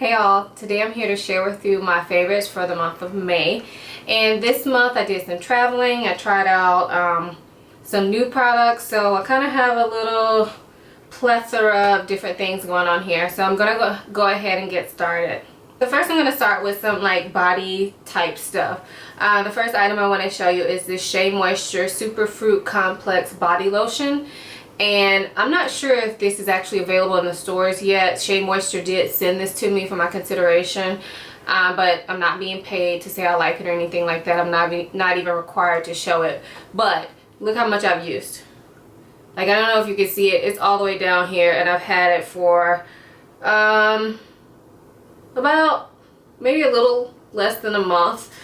Hey y'all, today I'm here to share with you my favorites for the month of May. And this month I did some traveling. I tried out some new products, so I kind of have a little plethora of different things going on here. So I'm gonna go ahead and get started. So first I'm gonna start with some like body type stuff. The first item I want to show you is this Shea Moisture Superfruit Complex Body Lotion. And I'm not sure if this is actually available in the stores yet. Shea Moisture did send this to me for my consideration, but I'm not being paid to say I like it or anything like that. I'm not even required to show it. But look how much I've used. Like, I don't know if you can see it. It's all the way down here, and I've had it for about maybe a little less than a month.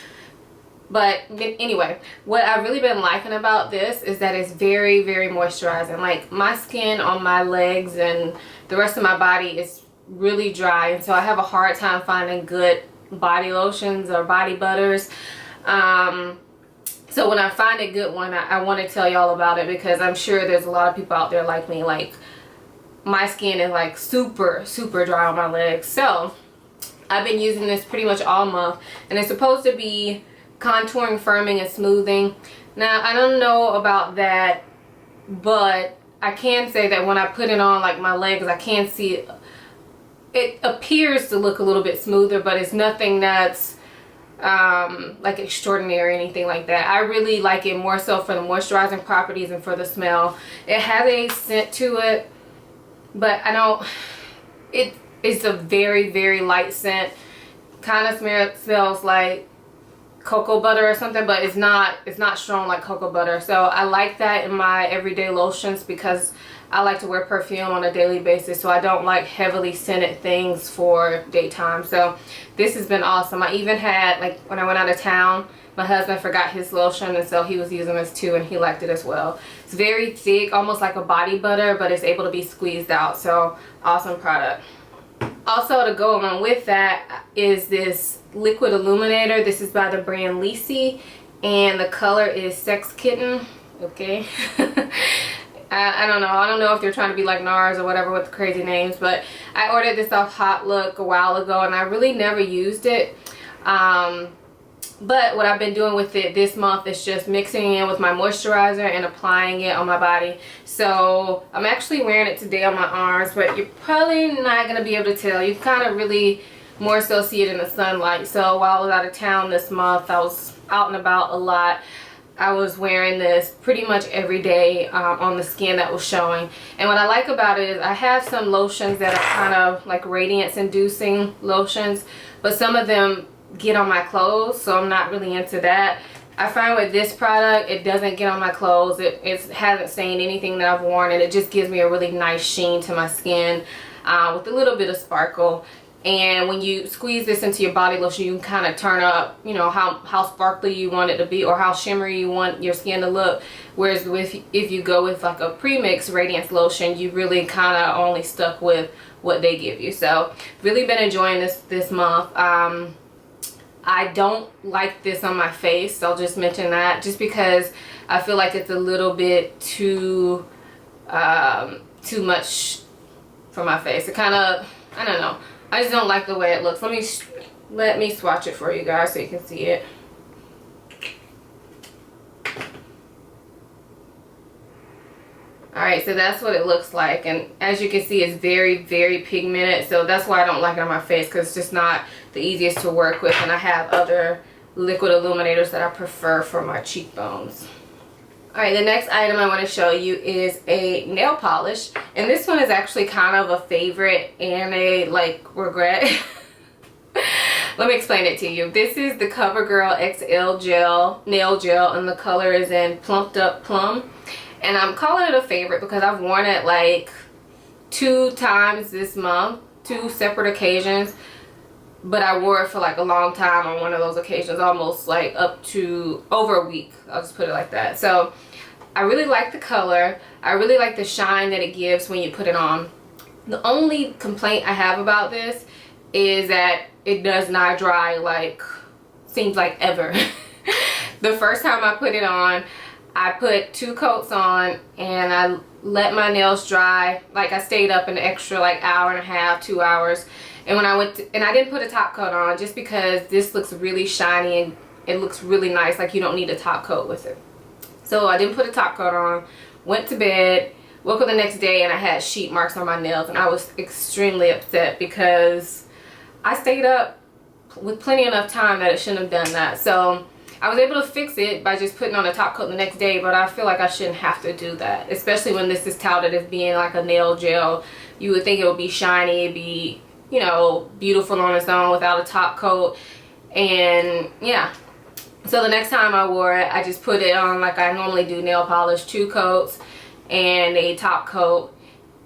But anyway, what I've really been liking about this is that it's very, very moisturizing. Like, my skin on my legs and the rest of my body is really dry, and so I have a hard time finding good body lotions or body butters. So when I find a good one, I want to tell y'all about it, because I'm sure there's a lot of people out there like me. Like, my skin is like super, super dry on my legs. So I've been using this pretty much all month, and it's supposed to be contouring, firming, and smoothing. Now, I don't know about that, but I can say that when I put it on like my legs, I can see it appears to look a little bit smoother, but it's nothing that's like extraordinary or anything like that. I really like it more so for the moisturizing properties and for the smell. It has a scent to it, but it is a very, very light scent. Kind of smells like cocoa butter or something, but it's not strong like cocoa butter. So I like that in my everyday lotions, because I like to wear perfume on a daily basis, so I don't like heavily scented things for daytime. So this has been awesome. I even had, like, when I went out of town, my husband forgot his lotion, and so he was using this too, and he liked it as well. It's very thick, almost like a body butter, but it's able to be squeezed out. So awesome product. Also, to go along with that is this liquid illuminator. This is by the brand Lisi, and the color is Sex Kitten. Okay. I don't know if they're trying to be like NARS or whatever with the crazy names, but I ordered this off Hot Look a while ago, and I really never used it. But what I've been doing with it this month is just mixing it in with my moisturizer and applying it on my body. So I'm actually wearing it today on my arms, but you're probably not going to be able to tell. You kind of really more so see it in the sunlight. So while I was out of town this month, I was out and about a lot. I was wearing this pretty much every day on the skin that was showing. And what I like about it is I have some lotions that are kind of like radiance inducing lotions, but some of them get on my clothes, so I'm not really into that. I find with this product, it doesn't get on my clothes. It hasn't stained anything that I've worn, and it just gives me a really nice sheen to my skin with a little bit of sparkle. And when you squeeze this into your body lotion, you can kind of turn up, you know, how sparkly you want it to be, or how shimmery you want your skin to look. Whereas if you go with like a premix radiance lotion, you really kind of only stuck with what they give you. So really been enjoying this month. I don't like this on my face, so I'll just mention that, just because I feel like it's a little bit too much for my face. It kind of, I don't know, I just don't like the way it looks. Let me swatch it for you guys so you can see it. Alright, so that's what it looks like, and as you can see, it's very, very pigmented, so that's why I don't like it on my face, because it's just not the easiest to work with, and I have other liquid illuminators that I prefer for my cheekbones. Alright, the next item I want to show you is a nail polish, and this one is actually kind of a favorite and a, like, regret. Let me explain it to you. This is the Covergirl XL nail gel, and the color is in Plumped Up Plum. And I'm calling it a favorite because I've worn it like 2 times this month, 2 separate occasions. But I wore it for like a long time on one of those occasions, almost like up to over a week. I'll just put it like that. So I really like the color. I really like the shine that it gives when you put it on. The only complaint I have about this is that it does not dry, like, seems like ever. The first time I put it on, I put 2 coats on and I let my nails dry. Like, I stayed up an extra like hour and a half, 2 hours, And when I went to, and I didn't put a top coat on just because this looks really shiny and it looks really nice, like you don't need a top coat with it. So I didn't put a top coat on, went to bed, woke up the next day and I had sheet marks on my nails, and I was extremely upset because I stayed up with plenty enough time that it shouldn't have done that. So I was able to fix it by just putting on a top coat the next day, but I feel like I shouldn't have to do that, especially when this is touted as being like a nail gel. You would think it would be shiny, it'd be, you know, beautiful on its own without a top coat. And yeah, so the next time I wore it, I just put it on like I normally do nail polish, 2 coats and a top coat,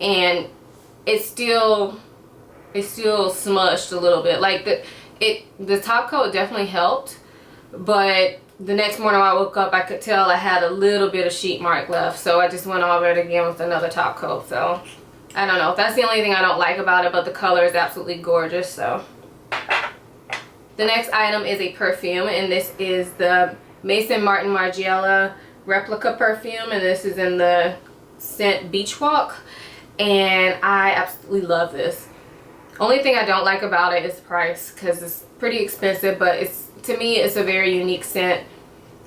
and it's still smushed a little bit. Like the top coat definitely helped, but the next morning when I woke up, I could tell I had a little bit of sheet mark left, so I just went over it again with another top coat. So I don't know, that's the only thing I don't like about it, but the color is absolutely gorgeous. So the next item is a perfume, and this is the Maison Margiela Replica perfume, and this is in the scent Beach Walk, and I absolutely love this. Only thing I don't like about it is the price, because it's pretty expensive, but it's, to me, it's a very unique scent.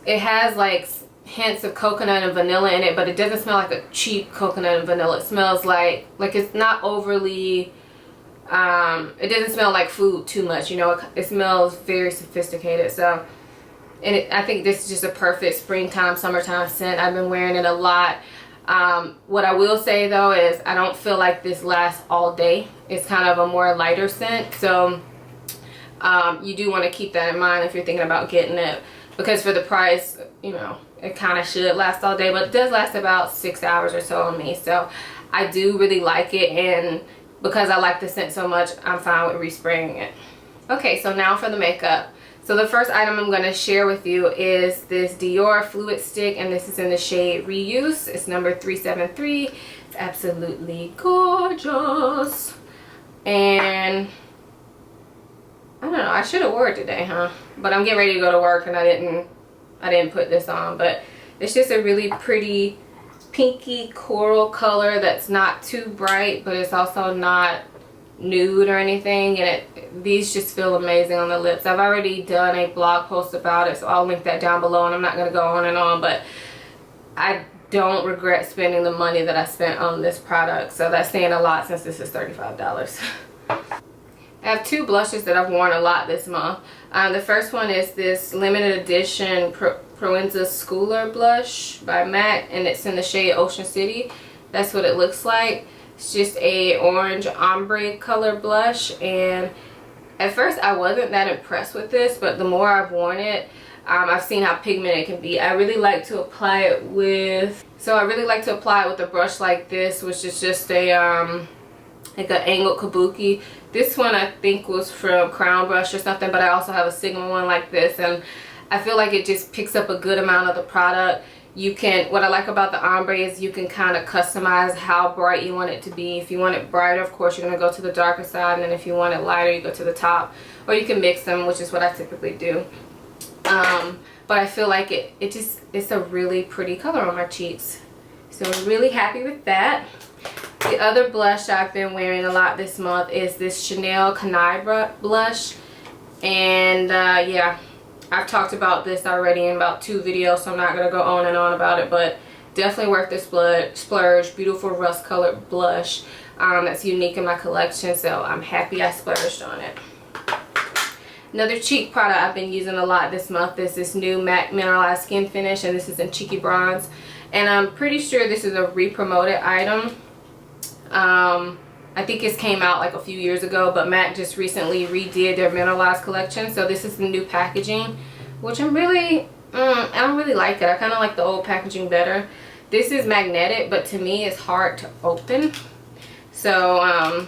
It has like hints of coconut and vanilla in it, but it doesn't smell like a cheap coconut and vanilla. It smells like it's not overly it doesn't smell like food too much, you know. It smells very sophisticated. So, and I think this is just a perfect springtime, summertime scent. I've been wearing it a lot. What I will say though is I don't feel like this lasts all day. It's kind of a more lighter scent, so you do want to keep that in mind if you're thinking about getting it, because for the price, you know, it kind of should last all day, but it does last about 6 hours or so on me. So I do really like it, and because I like the scent so much, I'm fine with respraying it. Okay, so now for the makeup. So the first item I'm going to share with you is this Dior Fluid Stick, and this is in the shade Rieuse. It's number 373. It's absolutely gorgeous. And I don't know, I should have wore it today, huh? But I'm getting ready to go to work and I didn't put this on. But it's just a really pretty pinky coral color that's not too bright, but it's also not nude or anything, and these just feel amazing on the lips. I've already done a blog post about it, so I'll link that down below, and I'm not going to go on and on, but I don't regret spending the money that I spent on this product, so that's saying a lot since this is $35. I have 2 blushes that I've worn a lot this month. The first one is this limited edition Proenza Schouler blush by MAC, and it's in the shade Ocean City. That's what it looks like. It's just a orange ombre color blush, and at first I wasn't that impressed with this, but the more I've worn it, I've seen how pigmented it can be. I really like to apply it with a brush like this, which is just a like an angled kabuki. This one I think was from Crown Brush or something, but I also have a Sigma one like this, and I feel like it just picks up a good amount of the product. You can, what I like about the ombre is you can kind of customize how bright you want it to be. If you want it brighter, of course, you're going to go to the darker side, and then if you want it lighter, you go to the top. Or you can mix them, which is what I typically do. But I feel like it's a really pretty color on my cheeks. So I'm really happy with that. The other blush I've been wearing a lot this month is this Chanel Canaille blush. And yeah, I've talked about this already in about 2 videos, so I'm not going to go on and on about it, but definitely worth this splurge. Beautiful rust colored blush that's unique in my collection, so I'm happy I splurged on it. Another cheek product I've been using a lot this month is this new MAC Mineralize Skinfinish, and this is in Cheeky Bronze. And I'm pretty sure this is a re-promoted item. I think it came out like a few years ago, but MAC just recently redid their Mineralize collection. So this is the new packaging, which I don't really like it. I kind of like the old packaging better. This is magnetic, but to me it's hard to open. So,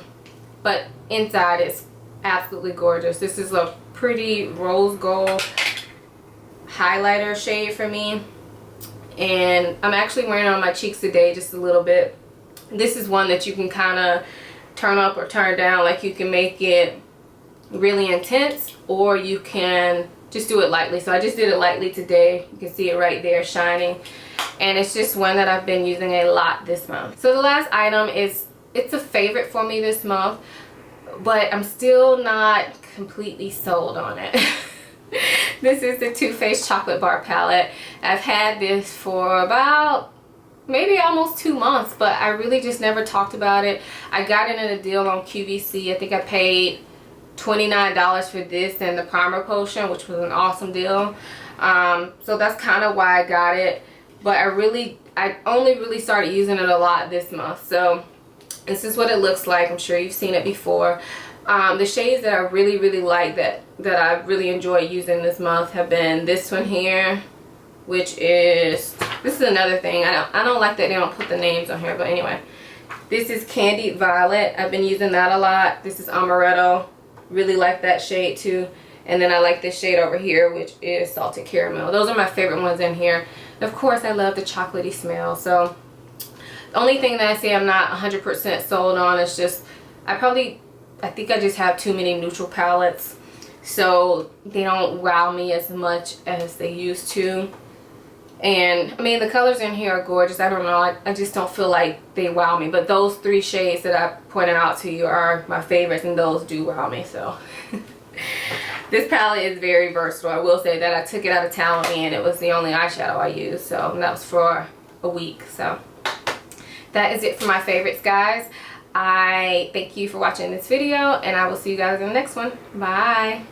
but inside it's absolutely gorgeous. This is a pretty rose gold highlighter shade for me. And I'm actually wearing it on my cheeks today just a little bit. This is one that you can kind of turn up or turn down. Like you can make it really intense, or you can just do it lightly. So I just did it lightly today. You can see it right there shining. And it's just one that I've been using a lot this month. So the last item is, it's a favorite for me this month. but I'm still not completely sold on it. This is the Too Faced Chocolate Bar Palette. I've had this for about maybe almost 2 months, but I really just never talked about it. I got it in a deal on QVC. I think I paid $29 for this and the primer potion, which was an awesome deal. So that's kind of why I got it, but I only really started using it a lot this month. So this is what it looks like. I'm sure you've seen it before. The shades that I really like that I really enjoy using this month have been this one here, which is, this is another thing. I don't like that they don't put the names on here, but anyway. This is Candied Violet. I've been using that a lot. This is Amaretto. Really like that shade too. And then I like this shade over here, which is Salted Caramel. Those are my favorite ones in here. Of course, I love the chocolatey smell. So the only thing that I say I'm not 100% sold on is just, I think I just have too many neutral palettes. So they don't wow me as much as they used to. And I mean, the colors in here are gorgeous. I don't know, I just don't feel like they wow me. But those 3 shades that I pointed out to you are my favorites, and those do wow me. So this palette is very versatile. I will say that. I took it out of town with me and it was the only eyeshadow I used. So that was for a week. So that is it for my favorites, guys. I thank you for watching this video, and I will see you guys in the next one. Bye.